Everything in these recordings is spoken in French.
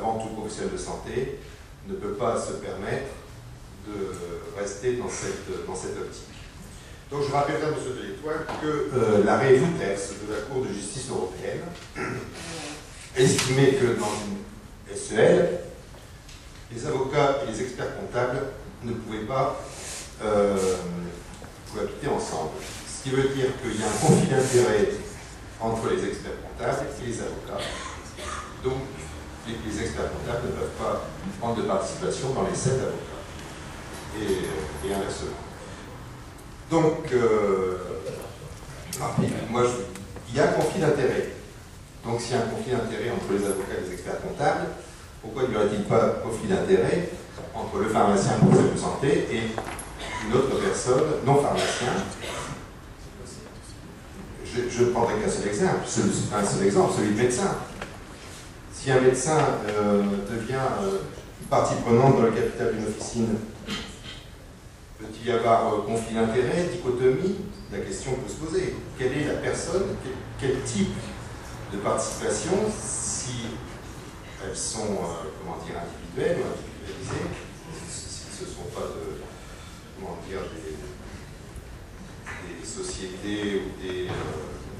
avant tout professionnel de santé, ne peut pas se permettre de rester dans cette optique. Donc je rappellerai à M. Delétoile que l'arrêt Wouters de la Cour de justice européenne estimait que dans une SEL, les avocats et les experts comptables ne pouvaient pas cohabiter ensemble. Ce qui veut dire qu'il y a un conflit d'intérêt entre les experts comptables et les avocats. Donc les experts comptables ne peuvent pas prendre de participation dans les 7 avocats. Et inversement. Donc, il y a un conflit d'intérêt. Donc, s'il y a un conflit d'intérêt entre les avocats et les experts comptables, pourquoi n'y aurait-il pas conflit d'intérêt entre le pharmacien professionnel de santé et une autre personne, non pharmacien? Je prendrai qu'un seul exemple, celui de médecin. Si un médecin devient partie prenante dans le capital d'une officine, peut-il y avoir conflit d'intérêt, dichotomie? La question peut se poser. Quelle est la personne, quel type de participation, si elles sont individuelles ou individualisées, si ce ne sont pas des sociétés ou des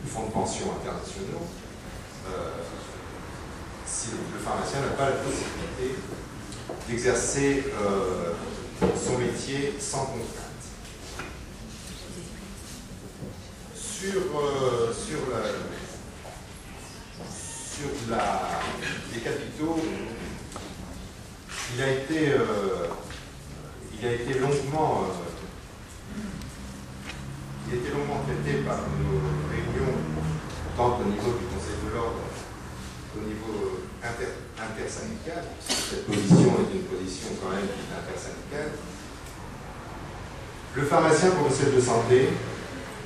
fonds de pension internationaux, si le pharmacien n'a pas la possibilité d'exercer son métier sans contrainte. Sur les capitaux, il a été longuement traité par nos réunions, tant au niveau du Conseil de l'Ordre qu'au niveau intersyndical. Cette position est une position quand même intersyndicale. Le pharmacien professionnel de santé,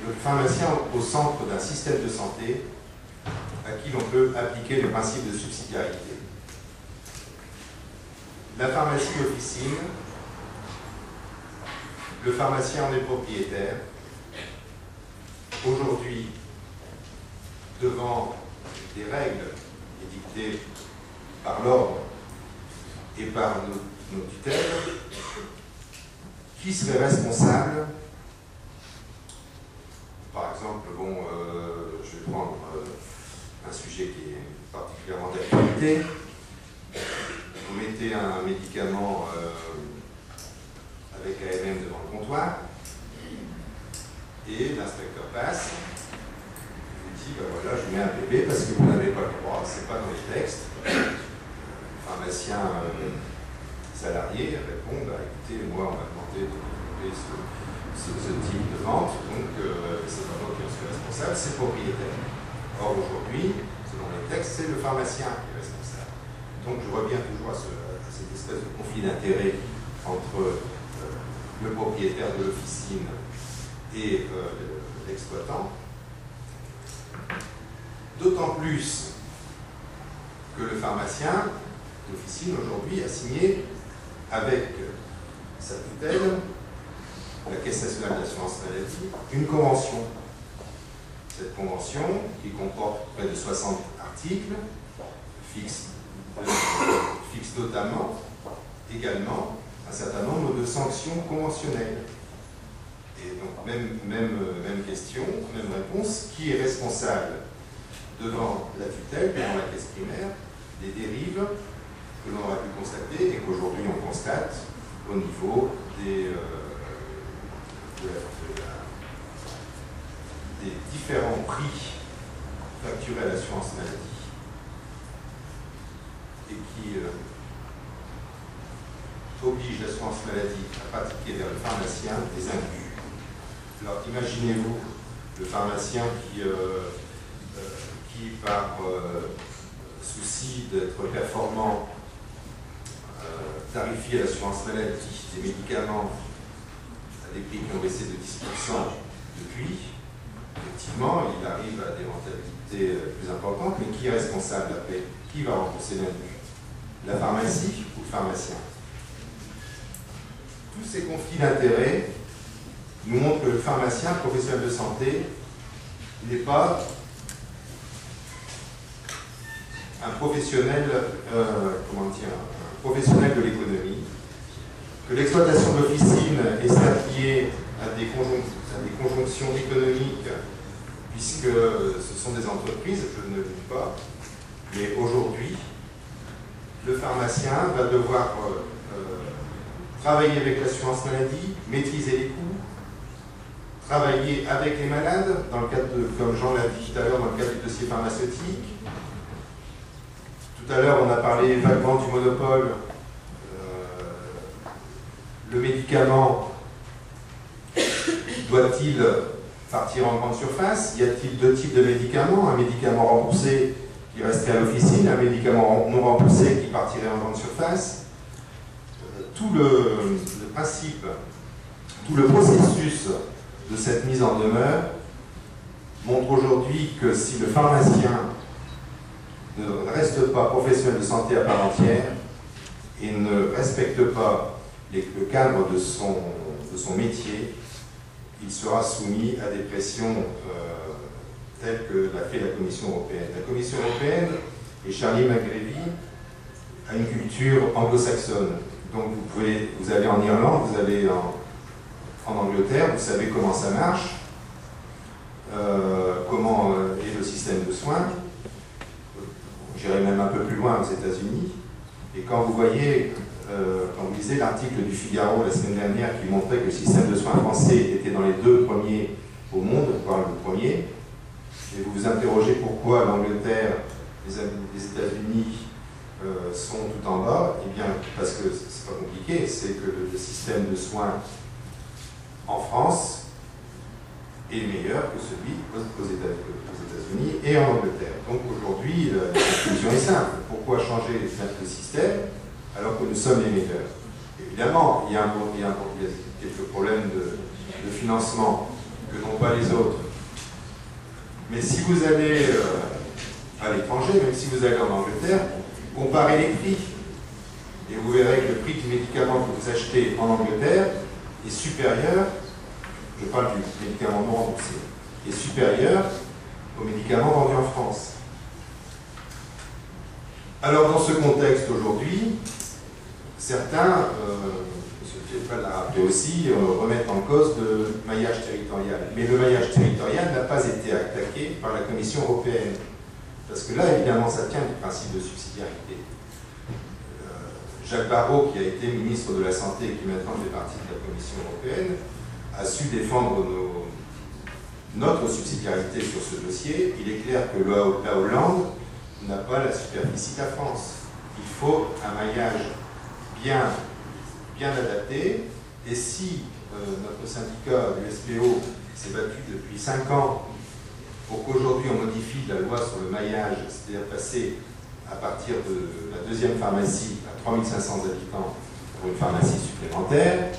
le pharmacien au centre d'un système de santé à qui l'on peut appliquer le principe de subsidiarité. La pharmacie officine, le pharmacien en est propriétaire. Aujourd'hui, devant des règles édictées par l'ordre et par nos tutelles, qui serait responsable? Par exemple, je vais prendre un sujet qui est particulièrement d'actualité. Vous mettez un médicament avec AMM devant le comptoir et l'inspecteur passe. Dit, ben voilà, je mets un bébé parce que vous n'avez pas le droit, c'est pas dans les textes. Le pharmacien salarié répond, bah, écoutez, moi on m'a demandé de développer ce type de vente, donc c'est pas moi qui en suis responsable, c'est le propriétaire. Or aujourd'hui, selon les textes, c'est le pharmacien qui est responsable. Donc je reviens toujours à cette espèce de conflit d'intérêt entre le propriétaire de l'officine et l'exploitant. D'autant plus que le pharmacien d'officine aujourd'hui a signé avec sa tutelle, la Caisse nationale d'assurance maladie, une convention. Cette convention, qui comporte près de 60 articles, fixe notamment également un certain nombre de sanctions conventionnelles. Et donc, même question, même réponse, qui est responsable devant la tutelle, devant la caisse primaire, des dérives que l'on aurait pu constater et qu'aujourd'hui on constate au niveau des différents prix facturés à l'assurance maladie et qui oblige l'assurance maladie à pratiquer vers le pharmacien des indus. Alors imaginez-vous le pharmacien qui par souci d'être performant, tarifie à l'assurance maladie des médicaments à des prix qui ont baissé de 10% depuis. Effectivement, il arrive à des rentabilités plus importantes, mais qui est responsable après? Qui va rembourser l'indu? La pharmacie ou le pharmacien? Tous ces conflits d'intérêts nous montrent que le pharmacien, professionnel de santé, n'est pas un professionnel, un professionnel de l'économie, que l'exploitation de l'officine est certes liée à des conjonctions économiques, puisque ce sont des entreprises, je ne le dis pas, mais aujourd'hui, le pharmacien va devoir travailler avec l'assurance maladie, maîtriser les coûts, travailler avec les malades, dans le cadre de, comme Jean l'a dit tout à l'heure, dans le cadre du dossier pharmaceutique. Tout à l'heure, on a parlé vaguement du monopole. Le médicament doit-il partir en grande surface? Y a-t-il deux types de médicaments? Un médicament remboursé qui resterait à l'officine, un médicament non remboursé qui partirait en grande surface. Tout le principe, tout le processus de cette mise en demeure montre aujourd'hui que si le pharmacien ne reste pas professionnel de santé à part entière et ne respecte pas le cadre de son métier, il sera soumis à des pressions telles que l'a fait la Commission européenne. La Commission européenne, et Charlie McGreevy, a une culture anglo-saxonne. Donc vous allez en Irlande, vous allez en Angleterre, vous savez comment ça marche, comment est le système de soins. J'irai même un peu plus loin aux États-Unis. Et quand vous voyez, quand vous lisez l'article du Figaro la semaine dernière qui montrait que le système de soins français était dans les 2 premiers au monde, voire le premier, et vous vous interrogez pourquoi l'Angleterre, les États-Unis sont tout en bas, eh bien parce que c'est pas compliqué, c'est que le système de soins en France est meilleur que celui aux États-Unis et en Angleterre. Donc aujourd'hui, la conclusion est simple. Pourquoi changer le système alors que nous sommes les meilleurs? Évidemment, il y a quelques problèmes de financement que n'ont pas les autres. Mais si vous allez à l'étranger, même si vous allez en Angleterre, comparez les prix. Et vous verrez que le prix du médicament que vous achetez en Angleterre est supérieur, je parle du médicament non remboursé, est supérieur aux médicaments vendus en France. Alors dans ce contexte aujourd'hui, certains, M. Piedfeld l'a rappelé aussi, remettent en cause le maillage territorial. Mais le maillage territorial n'a pas été attaqué par la Commission européenne. Parce que là, évidemment, ça tient du principe de subsidiarité. Jacques Barrot, qui a été ministre de la Santé et qui maintenant fait partie de la Commission européenne, a su défendre notre subsidiarité sur ce dossier. Il est clair que la Hollande n'a pas la superficie de la France. Il faut un maillage bien adapté. Et si notre syndicat, l'USPO, s'est battu depuis 5 ans pour qu'aujourd'hui on modifie la loi sur le maillage, c'est-à-dire passer à partir de la 2e pharmacie à 3500 habitants pour une pharmacie supplémentaire,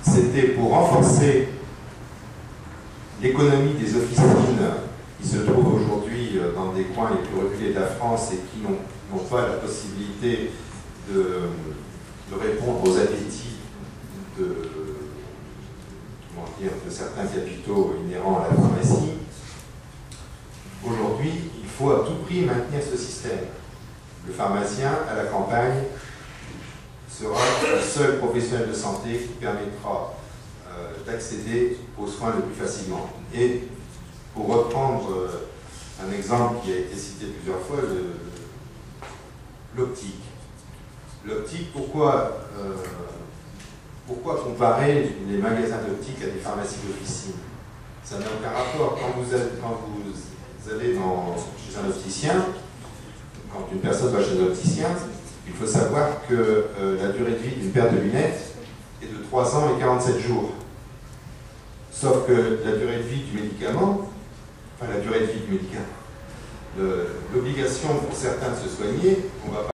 c'était pour renforcer l'économie des officines qui se trouvent aujourd'hui dans des coins les plus reculés de la France et qui n'ont pas la possibilité de répondre aux appétits de certains capitaux inhérents à la pharmacie. Aujourd'hui, il faut à tout prix maintenir ce système. Le pharmacien, à la campagne, sera le seul professionnel de santé qui permettra d'accéder aux soins le plus facilement. Et pour reprendre un exemple qui a été cité plusieurs fois, l'optique. L'optique, pourquoi comparer les magasins d'optique à des pharmacies d'officine? Ça n'a aucun rapport. Quand vous allez chez un opticien, quand une personne va chez un opticien, il faut savoir que la durée de vie d'une paire de lunettes est de 3 ans et 47 jours. Sauf que la durée de vie du médicament, l'obligation pour certains de se soigner, on va pas